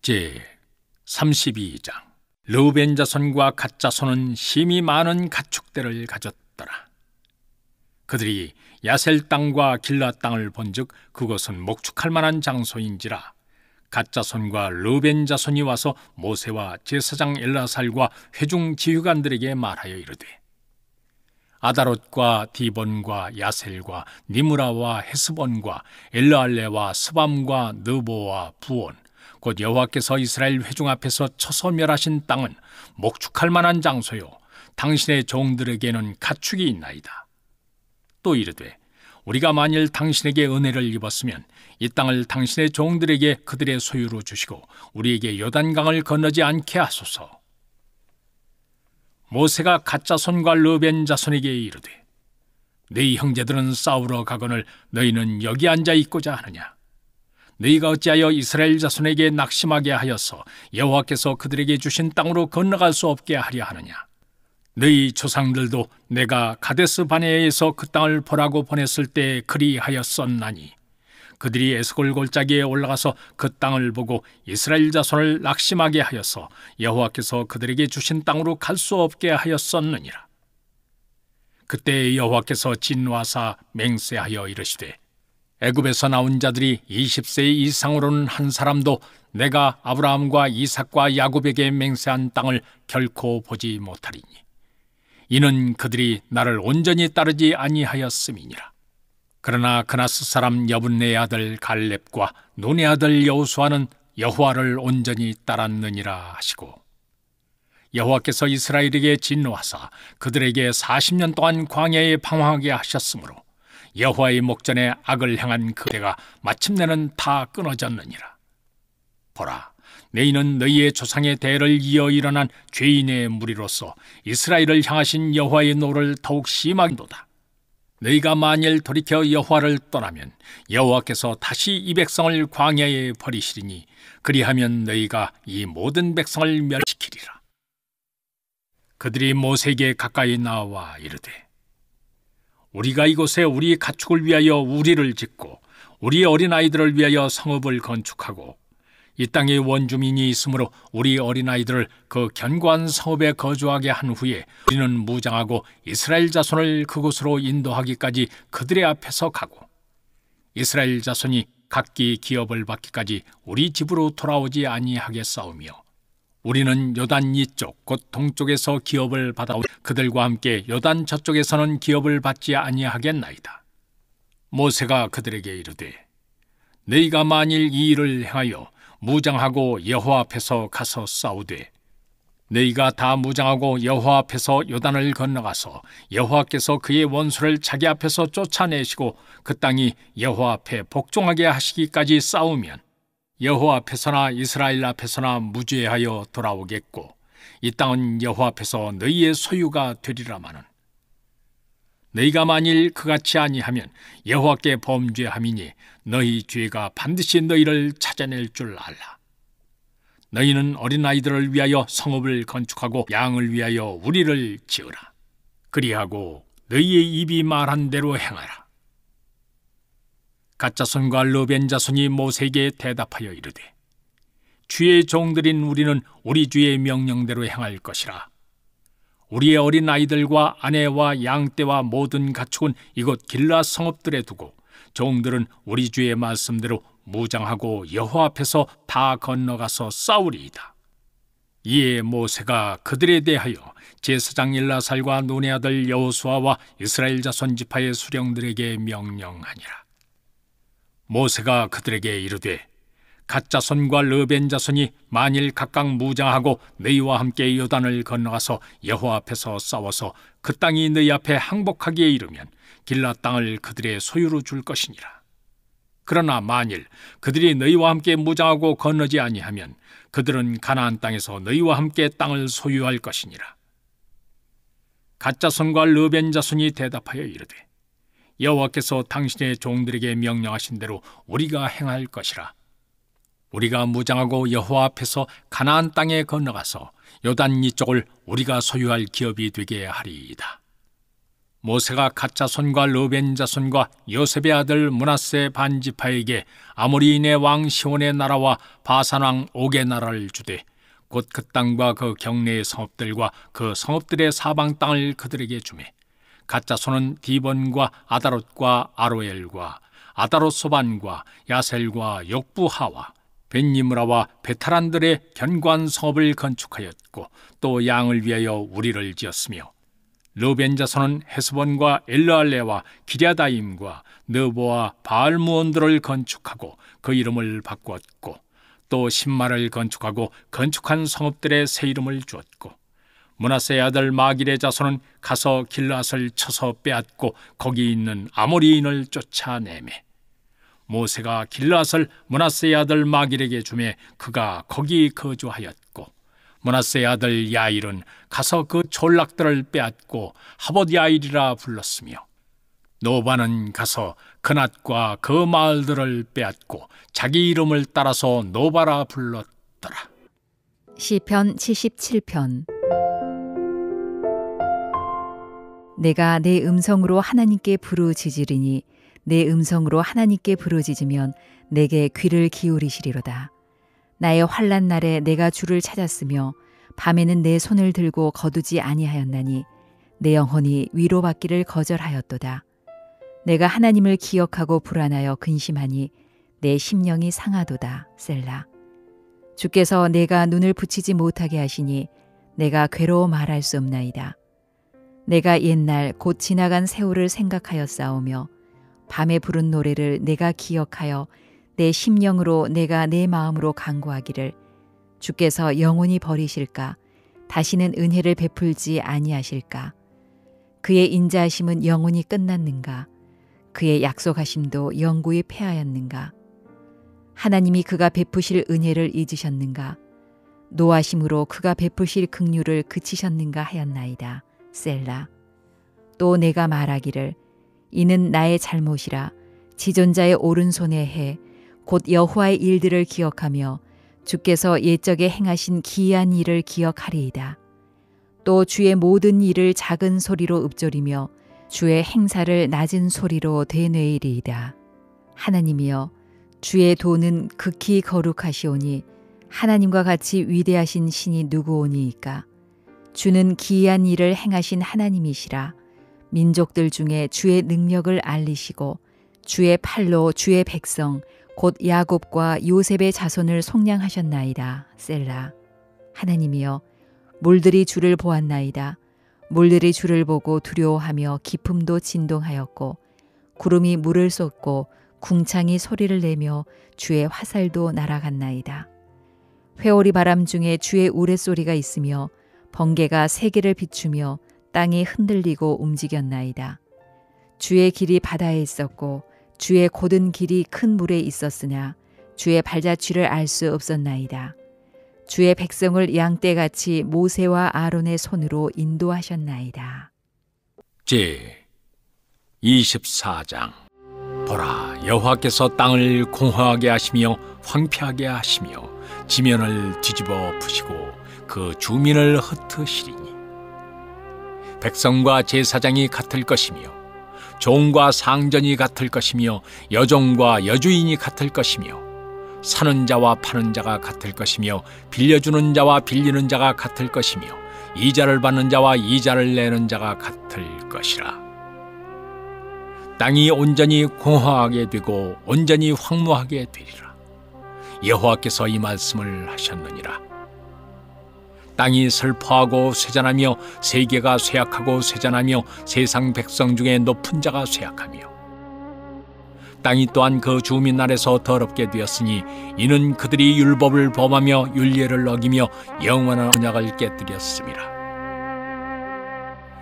제 32장. 르우벤 자손과 갓 자손은 심히 많은 가축대를 가졌더라. 그들이 야셀 땅과 길앗 땅을 본즉 그것은 목축할 만한 장소인지라. 갓 자손과 르우벤 자손이 와서 모세와 제사장 엘라살과 회중 지휘관들에게 말하여 이르되, 아다롯과 디본과 야셀과 니므라와 헤스본과 엘르알레와 스밤과 느보와 부온, 곧 여호와께서 이스라엘 회중 앞에서 쳐서 멸하신 땅은 목축할 만한 장소요, 당신의 종들에게는 가축이 있나이다. 또 이르되, 우리가 만일 당신에게 은혜를 입었으면 이 땅을 당신의 종들에게 그들의 소유로 주시고 우리에게 요단강을 건너지 않게 하소서. 모세가 갓 자손과 르우벤 자손에게 이르되, 너희 형제들은 싸우러 가거늘 너희는 여기 앉아 있고자 하느냐? 너희가 어찌하여 이스라엘 자손에게 낙심하게 하여서 여호와께서 그들에게 주신 땅으로 건너갈 수 없게 하려 하느냐? 너희 조상들도 내가 가데스 바네아에서 그 땅을 보라고 보냈을 때 그리하였었나니 그들이 에스골 골짜기에 올라가서 그 땅을 보고 이스라엘 자손을 낙심하게 하여서 여호와께서 그들에게 주신 땅으로 갈 수 없게 하였었느니라. 그때 여호와께서 진노하사 맹세하여 이르시되, 애굽에서 나온 자들이 20세 이상으로는 한 사람도 내가 아브라함과 이삭과 야곱에게 맹세한 땅을 결코 보지 못하리니 이는 그들이 나를 온전히 따르지 아니하였음이니라. 그러나 그나스 사람 여분네의 아들 갈렙과 눈의 아들 여호수아는 여호와를 온전히 따랐느니라 하시고, 여호와께서 이스라엘에게 진노하사 그들에게 40년 동안 광야에 방황하게 하셨으므로 여호와의 목전에 악을 향한 그대가 마침내는 다 끊어졌느니라. 보라, 너희는 너희의 조상의 대를 이어 일어난 죄인의 무리로서 이스라엘을 향하신 여호와의 노를 더욱 심하도다. 너희가 만일 돌이켜 여호와를 떠나면 여호와께서 다시 이 백성을 광야에 버리시리니 그리하면 너희가 이 모든 백성을 멸시키리라. 그들이 모세에게 가까이 나와 이르되, 우리가 이곳에 우리 가축을 위하여 우리를 짓고 우리 어린아이들을 위하여 성읍을 건축하고 이 땅에 원주민이 있으므로 우리 어린아이들을 그 견고한 성읍에 거주하게 한 후에 우리는 무장하고 이스라엘 자손을 그곳으로 인도하기까지 그들의 앞에서 가고 이스라엘 자손이 각기 기업을 받기까지 우리 집으로 돌아오지 아니하겠사오며 우리는 요단 이쪽 곧 동쪽에서 기업을 받아 그들과 함께 요단 저쪽에서는 기업을 받지 아니하겠나이다. 모세가 그들에게 이르되, 너희가 만일 이 일을 행하여 무장하고 여호와 앞에서 가서 싸우되 너희가 다 무장하고 여호와 앞에서 요단을 건너가서 여호와께서 그의 원수를 자기 앞에서 쫓아내시고 그 땅이 여호와 앞에 복종하게 하시기까지 싸우면 여호와 앞에서나 이스라엘 앞에서나 무죄하여 돌아오겠고 이 땅은 여호와 앞에서 너희의 소유가 되리라마는 너희가 만일 그같이 아니하면 여호와께 범죄함이니 너희 죄가 반드시 너희를 찾아낼 줄 알라. 너희는 어린아이들을 위하여 성읍을 건축하고 양을 위하여 우리를 지으라. 그리하고 너희의 입이 말한 대로 행하라. 갓 자손과 르우벤 자손이 모세에게 대답하여 이르되, 주의 종들인 우리는 우리 주의 명령대로 행할 것이라. 우리의 어린 아이들과 아내와 양떼와 모든 가축은 이곳 길앗 성읍들에 두고 종들은 우리 주의 말씀대로 무장하고 여호와 앞에서 다 건너가서 싸우리이다. 이에 모세가 그들에 대하여 제사장 엘라살과 눈의 아들 여호수아와 이스라엘 자손 지파의 수령들에게 명령하니라. 모세가 그들에게 이르되, 갓 자손과 르우벤 자손이 만일 각각 무장하고 너희와 함께 요단을 건너가서 여호와 앞에서 싸워서 그 땅이 너희 앞에 항복하기에 이르면 길앗 땅을 그들의 소유로 줄 것이니라. 그러나 만일 그들이 너희와 함께 무장하고 건너지 아니하면 그들은 가나안 땅에서 너희와 함께 땅을 소유할 것이니라. 갓 자손과 르우벤 자손이 대답하여 이르되, 여호와께서 당신의 종들에게 명령하신 대로 우리가 행할 것이라. 우리가 무장하고 여호와 앞에서 가나안 땅에 건너가서 요단 이쪽을 우리가 소유할 기업이 되게 하리이다. 모세가 갓 자손과 르벤 자손과 요셉의 아들 므낫세 반지파에게 아모리인의 왕 시온의 나라와 바산 왕 옥의 나라를 주되 곧 그 땅과 그 경내의 성읍들과 그 성읍들의 사방 땅을 그들에게 주매 갓 자손은 디본과 아다롯과 아로엘과 아다롯 소반과 야셀과 욕부하와 벤니므라와 베타란들의 견고한 성읍을 건축하였고 또 양을 위하여 우리를 지었으며 르벤 자손은 헤스본과 엘르알레와 기랴다임과 느보와 바알무온들을 건축하고 그 이름을 바꾸었고 또 신마를 건축하고 건축한 성읍들의 새 이름을 주었고 므낫세의 아들 마길의 자손은 가서 길앗을 쳐서 빼앗고 거기 있는 아모리인을 쫓아내매 모세가 길앗을 므낫세의 아들 마길에게 주매 그가 거기 거주하였고 므낫세의 아들 야일은 가서 그 졸락들을 빼앗고 하봇 야일이라 불렀으며 노바는 가서 그낫과 그 마을들을 빼앗고 자기 이름을 따라서 노바라 불렀더라. 시편 77편. 내가 내 음성으로 하나님께 부르짖으리니 내 음성으로 하나님께 부르짖으면 내게 귀를 기울이시리로다. 나의 환난 날에 내가 주를 찾았으며 밤에는 내 손을 들고 거두지 아니하였나니 내 영혼이 위로받기를 거절하였도다. 내가 하나님을 기억하고 불안하여 근심하니 내 심령이 상하도다. 셀라. 주께서 내가 눈을 붙이지 못하게 하시니 내가 괴로워 말할 수 없나이다. 내가 옛날 곧 지나간 세월을 생각하였사오며 밤에 부른 노래를 내가 기억하여 내 심령으로 내가 내 마음으로 간구하기를 주께서 영원히 버리실까? 다시는 은혜를 베풀지 아니하실까? 그의 인자하심은 영원히 끝났는가? 그의 약속하심도 영구히 패하였는가? 하나님이 그가 베푸실 은혜를 잊으셨는가? 노하심으로 그가 베푸실 긍휼을 그치셨는가 하였나이다. 셀라. 또 내가 말하기를 이는 나의 잘못이라 지존자의 오른손에 해 곧 여호와의 일들을 기억하며 주께서 옛적에 행하신 기이한 일을 기억하리이다. 또 주의 모든 일을 작은 소리로 읊조리며 주의 행사를 낮은 소리로 되뇌이리이다. 하나님이여 주의 도는 극히 거룩하시오니 하나님과 같이 위대하신 신이 누구오니이까. 주는 기이한 일을 행하신 하나님이시라. 민족들 중에 주의 능력을 알리시고 주의 팔로 주의 백성 곧 야곱과 요셉의 자손을 속량하셨나이다. 셀라. 하나님이여 물들이 주를 보았나이다. 물들이 주를 보고 두려워하며 기품도 진동하였고 구름이 물을 쏟고 궁창이 소리를 내며 주의 화살도 날아갔나이다. 회오리 바람 중에 주의 우레소리가 있으며 번개가 세계를 비추며 땅이 흔들리고 움직였나이다. 주의 길이 바다에 있었고 주의 곧은 길이 큰 물에 있었으나 주의 발자취를 알 수 없었나이다. 주의 백성을 양떼같이 모세와 아론의 손으로 인도하셨나이다. 제 24장. 보라, 여호와께서 땅을 공허하게 하시며 황폐하게 하시며 지면을 뒤집어 푸시고 그 주민을 흩으시리니 백성과 제사장이 같을 것이며 종과 상전이 같을 것이며 여종과 여주인이 같을 것이며 사는 자와 파는 자가 같을 것이며 빌려주는 자와 빌리는 자가 같을 것이며 이자를 받는 자와 이자를 내는 자가 같을 것이라. 땅이 온전히 공허하게 되고 온전히 황무하게 되리라. 여호와께서 이 말씀을 하셨느니라. 땅이 슬퍼하고 쇠잔하며 세계가 쇠약하고 쇠잔하며 세상 백성 중에 높은 자가 쇠약하며 땅이 또한 그 주민 아래서 더럽게 되었으니 이는 그들이 율법을 범하며 율례를 어기며 영원한 언약을 깨뜨렸음이라.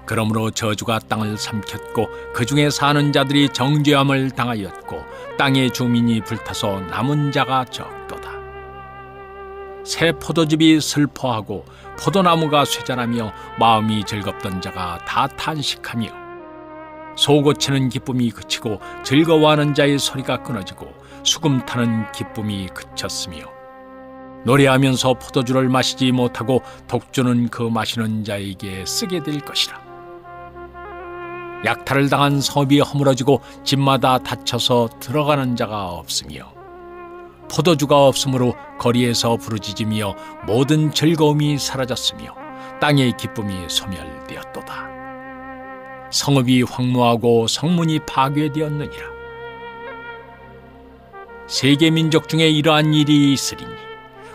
그러므로 저주가 땅을 삼켰고 그 중에 사는 자들이 정죄함을 당하였고 땅의 주민이 불타서 남은 자가 적도다. 새 포도즙이 슬퍼하고 포도나무가 쇠잔하며 마음이 즐겁던 자가 다 탄식하며 소고치는 기쁨이 그치고 즐거워하는 자의 소리가 끊어지고 수금 타는 기쁨이 그쳤으며 노래하면서 포도주를 마시지 못하고 독주는 그 마시는 자에게 쓰게 될 것이라. 약탈을 당한 성읍이 허물어지고 집마다 닫혀서 들어가는 자가 없으며 포도주가 없으므로 거리에서 부르짖으며 모든 즐거움이 사라졌으며 땅의 기쁨이 소멸되었도다. 성읍이 황무하고 성문이 파괴되었느니라. 세계 민족 중에 이러한 일이 있으리니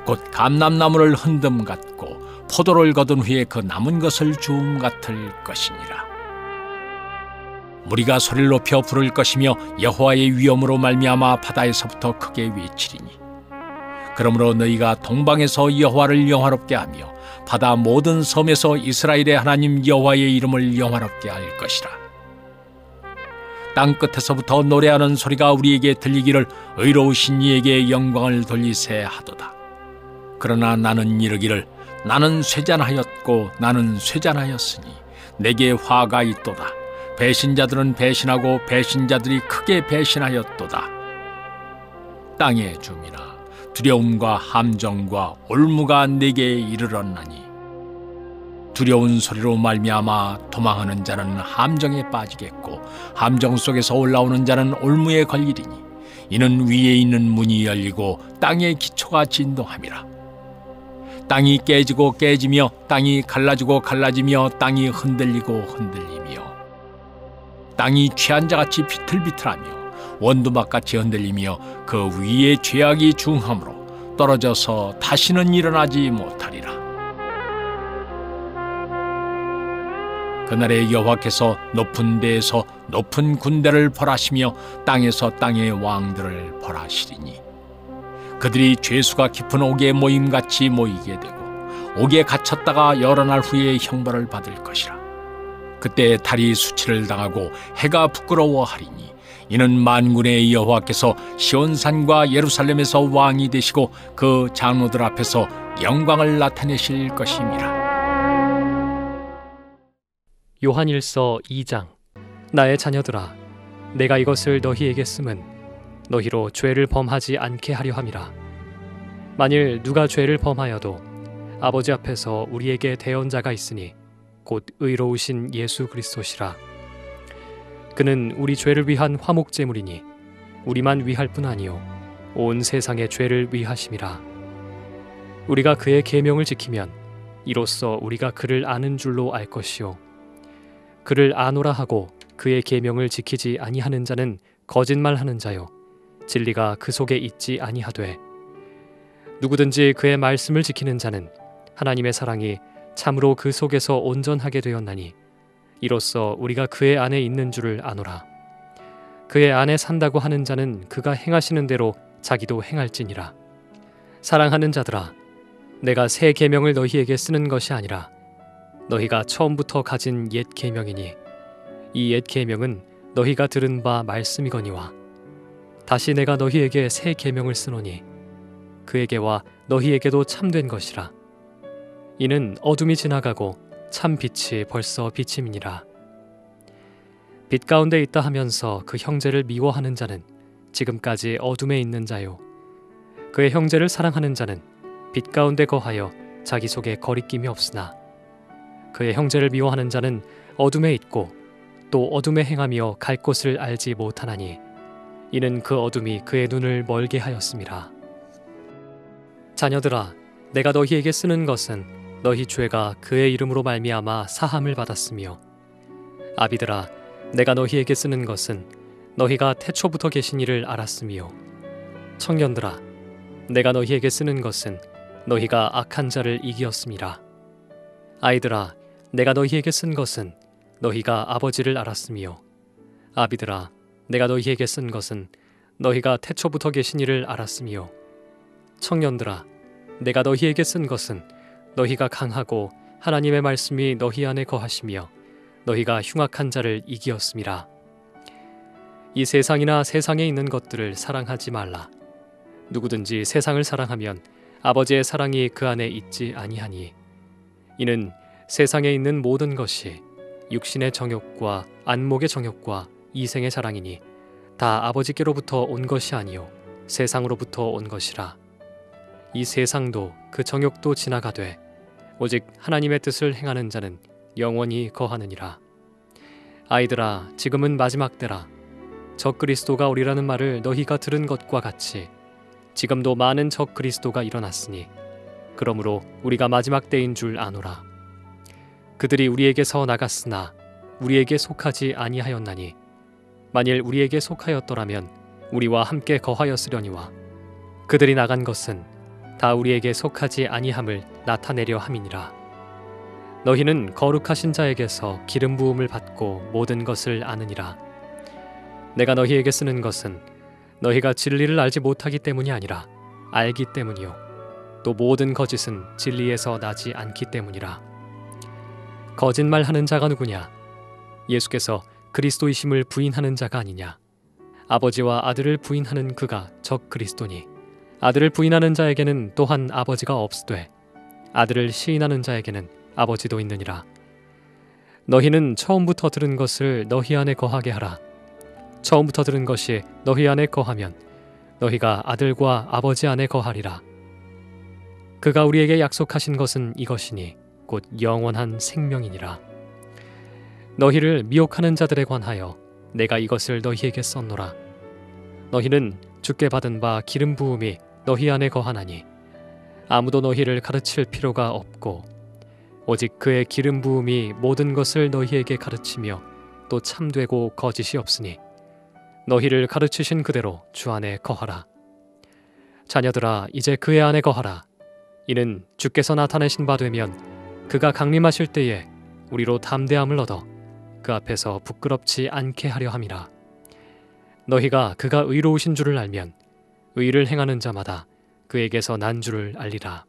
곧 감람나무를 흔듦 같고 포도를 거둔 후에 그 남은 것을 주움 같을 것이니라. 무리가 소리를 높여 부를 것이며 여호와의 위엄으로 말미암아 바다에서부터 크게 외치리니 그러므로 너희가 동방에서 여호와를 영화롭게 하며 바다 모든 섬에서 이스라엘의 하나님 여호와의 이름을 영화롭게 할 것이라. 땅 끝에서부터 노래하는 소리가 우리에게 들리기를 의로우신 이에게 영광을 돌리세 하도다. 그러나 나는 이르기를 나는 쇠잔하였고 나는 쇠잔하였으니 내게 화가 있도다. 배신자들은 배신하고 배신자들이 크게 배신하였도다. 땅의 주민아, 두려움과 함정과 올무가 내게 이르렀나니 두려운 소리로 말미암아 도망하는 자는 함정에 빠지겠고 함정 속에서 올라오는 자는 올무에 걸리리니 이는 위에 있는 문이 열리고 땅의 기초가 진동함이라. 땅이 깨지고 깨지며 땅이 갈라지고 갈라지며 땅이 흔들리고 흔들리며 땅이 취한 자같이 비틀비틀하며 원두막같이 흔들리며 그 위에 죄악이 중함으로 떨어져서 다시는 일어나지 못하리라. 그날에 여호와께서 높은 데에서 높은 군대를 벌하시며 땅에서 땅의 왕들을 벌하시리니 그들이 죄수가 깊은 옥에 모임같이 모이게 되고 옥에 갇혔다가 여러 날 후에 형벌을 받을 것이라. 그때 달이 수치를 당하고 해가 부끄러워하리니 이는 만군의 여호와께서 시온산과 예루살렘에서 왕이 되시고 그 장로들 앞에서 영광을 나타내실 것임이라. 요한일서 2장. 나의 자녀들아, 내가 이것을 너희에게 쓰면 너희로 죄를 범하지 않게 하려 함이라. 만일 누가 죄를 범하여도 아버지 앞에서 우리에게 대언자가 있으니 곧 의로우신 예수 그리스도시라. 그는 우리 죄를 위한 화목제물이니 우리만 위할 뿐 아니요 온 세상의 죄를 위하심이라. 우리가 그의 계명을 지키면 이로써 우리가 그를 아는 줄로 알 것이요 그를 아노라 하고 그의 계명을 지키지 아니하는 자는 거짓말하는 자요 진리가 그 속에 있지 아니하되 누구든지 그의 말씀을 지키는 자는 하나님의 사랑이 참으로 그 속에서 온전하게 되었나니 이로써 우리가 그의 안에 있는 줄을 아노라. 그의 안에 산다고 하는 자는 그가 행하시는 대로 자기도 행할지니라. 사랑하는 자들아, 내가 새 계명을 너희에게 쓰는 것이 아니라 너희가 처음부터 가진 옛 계명이니 이 옛 계명은 너희가 들은 바 말씀이거니와 다시 내가 너희에게 새 계명을 쓰노니 그에게와 너희에게도 참된 것이라. 이는 어둠이 지나가고 참 빛이 벌써 비침이니라. 빛 가운데 있다 하면서 그 형제를 미워하는 자는 지금까지 어둠에 있는 자요 그의 형제를 사랑하는 자는 빛 가운데 거하여 자기 속에 거리낌이 없으나 그의 형제를 미워하는 자는 어둠에 있고 또 어둠에 행하며 갈 곳을 알지 못하나니 이는 그 어둠이 그의 눈을 멀게 하였음이라. 자녀들아, 내가 너희에게 쓰는 것은 너희 죄가 그의 이름으로 말미암아 사함을 받았으며 아비들아, 내가 너희에게 쓰는 것은 너희가 태초부터 계신 이를 알았으며 청년들아, 내가 너희에게 쓰는 것은 너희가 악한 자를 이기었음이라. 아이들아, 내가 너희에게 쓴 것은 너희가 아버지를 알았으며 아비들아, 내가 너희에게 쓴 것은 너희가 태초부터 계신 이를 알았으며 청년들아, 내가 너희에게 쓴 것은 너희가 강하고 하나님의 말씀이 너희 안에 거하시며 너희가 흉악한 자를 이기었음이라. 이 세상이나 세상에 있는 것들을 사랑하지 말라. 누구든지 세상을 사랑하면 아버지의 사랑이 그 안에 있지 아니하니 이는 세상에 있는 모든 것이 육신의 정욕과 안목의 정욕과 이생의 자랑이니 다 아버지께로부터 온 것이 아니요 세상으로부터 온 것이라. 이 세상도 그 정욕도 지나가되 오직 하나님의 뜻을 행하는 자는 영원히 거하느니라. 아이들아, 지금은 마지막 때라. 적 그리스도가 오리라는 말을 너희가 들은 것과 같이 지금도 많은 적 그리스도가 일어났으니 그러므로 우리가 마지막 때인 줄 아노라. 그들이 우리에게서 나갔으나 우리에게 속하지 아니하였나니 만일 우리에게 속하였더라면 우리와 함께 거하였으려니와 그들이 나간 것은 다 우리에게 속하지 아니함을 나타내려 함이니라. 너희는 거룩하신 자에게서 기름 부음을 받고 모든 것을 아느니라. 내가 너희에게 쓰는 것은 너희가 진리를 알지 못하기 때문이 아니라 알기 때문이요 또 모든 거짓은 진리에서 나지 않기 때문이라. 거짓말하는 자가 누구냐? 예수께서 그리스도이심을 부인하는 자가 아니냐? 아버지와 아들을 부인하는 그가 적 그리스도니 아들을 부인하는 자에게는 또한 아버지가 없으되 아들을 시인하는 자에게는 아버지도 있느니라. 너희는 처음부터 들은 것을 너희 안에 거하게 하라. 처음부터 들은 것이 너희 안에 거하면 너희가 아들과 아버지 안에 거하리라. 그가 우리에게 약속하신 것은 이것이니 곧 영원한 생명이니라. 너희를 미혹하는 자들에 관하여 내가 이것을 너희에게 썼노라. 너희는 주께 받은 바 기름 부음이 너희 안에 거하나니 아무도 너희를 가르칠 필요가 없고 오직 그의 기름 부음이 모든 것을 너희에게 가르치며 또 참되고 거짓이 없으니 너희를 가르치신 그대로 주 안에 거하라. 자녀들아, 이제 그의 안에 거하라. 이는 주께서 나타내신 바 되면 그가 강림하실 때에 우리로 담대함을 얻어 그 앞에서 부끄럽지 않게 하려 함이라. 너희가 그가 의로우신 줄을 알면 의를 행하는 자마다 그에게서 난 줄을 알리라.